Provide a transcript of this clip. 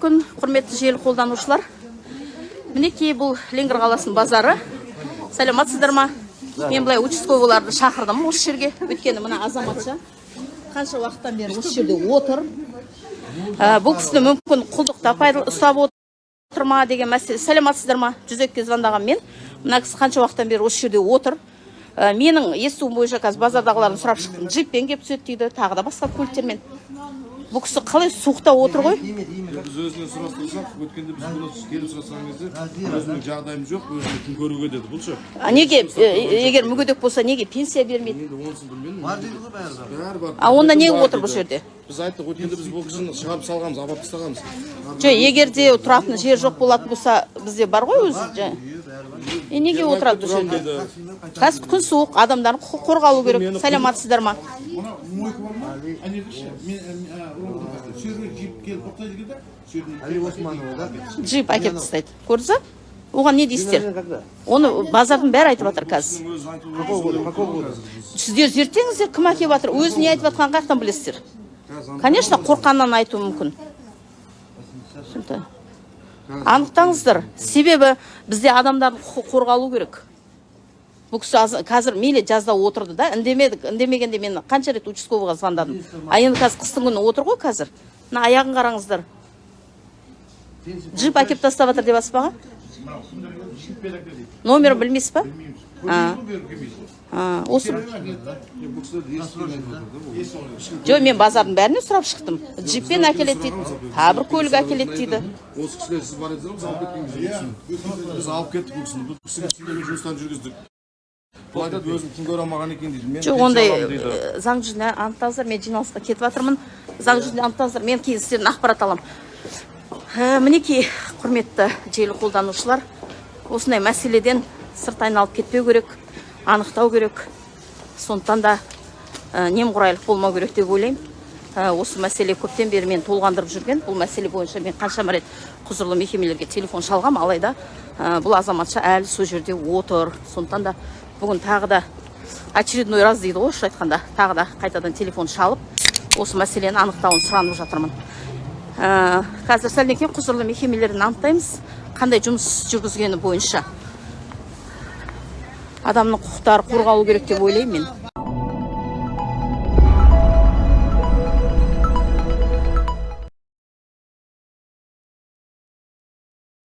мүмкін, құрметті желі қолданушылар. Мінекей бұл Ленгір қаласының базары. Сәлематсыздар ма? Мен былай участковыйларды шақырдым осы жерге. Өйткені мына азаматша қанша уақыттан бері осы жерде отыр. Бұл кісіні мүмкін құлдықта ұстап отыр ма деген мәселе. Сәлематсыздар ма? Жүзекке звондаған мен. Мына кісі қанша уақыттан бері осы жерде отыр. Менің естуім бойынша қазір базардағыларын сұрап шықтым. Джиппен кеп түседі дейді, тағы да басқа көліктермен. Бұл кісі қалай суықта отыр ғой? Біз өзінен сұрастырсақ, өткенде біз бұны келіп сұрасқан кезде, өзінің жағдайым жоқ, өзіне күн көруге деді. Бұл ше? Неге, егер мүгедек болса, неге пенсия бермейді? Енді онысын білмедім. Бар дейді ғой бәрі. Онда неге отыр бұл жерде? Біз айттық, өткенде біз бұл кісіні шығарып салғанбыз, апарып тастағанбыз. Егер де тұратын жер жоқ болатын болса, бізде бар ғой өзі. Неге отырады бұл жерде? Қазір күн суық, адамдардың құқығы қорғалу керек. Сәлематсыздар ма? Джип әкеп тастайды. Көрдіңіз? Оған не дейсіздер? Оны базардың бәрі айтып жатыр қазір. Сіздер зерттеңіздер, кім әкеп жатыр? Өзі не айтып жатқанын қаяқтан білесіздер? Конечно, қорқаннан айтуы мүмкін. Анықтаңыздар. Себебі бізде адамдардың құқығы қорғалу керек. Бұл кісі қазір мейлі жазда отырды да, үндемегенде мен қанша рет участковыйға звондадым. Енді қазір қыстың күні отыр ғой қазір. Мына аяғын қараңыздар. Джип әкеп тастап жатыр деп асып аға? Номері білмейсіз ба? Осы. Жоқ, мен базардың бәріне сұрап шықтым. Джиппен әкеледі дейді, бір көлік әкеледі дейді. Осы кісілер сіз бар едіңіз, алып кеттіңіз. Біз алып кеттік бұл кісіні. Бұл кісіні жұмыстан жүргіздік. Бұл айтады, өзім күн көре алмаған екен дейді. Жоқ, ондай заң жүзіне анықтаңыздар, мен жиналысқа кетіп жатырмын. Заң жүзіне анықтаңыздар, мен кейін сіздерден ақпарат аламын. Мінекей, құрметті желі қолданушылар, осындай мәселеден сырт айналып кетпеу керек, анықтау керек. Сондықтан да немқұрайлық болмау керек деп ойлаймын. Осы мәселе көптен бері мен толғандырып жүрген. Бұл мәселе бойынша мен қаншама рет құзырлы мекемелерге телефон шалғам, алайда бұл азаматша әлі сол жерде отыр. Сондықтан да бүгін тағы да очередной раз дейді ғой, айтқанда, тағы да қайтадан телефон шалып, осы мәселені анықтауын сұранып жатырмын. Қазір сәлден кейін құзырлы мекемелерін анықтаймыз, қандай жұмыс жүргізгені бойынша. Адамның құқықтары қорғалу керек деп ойлаймын мен.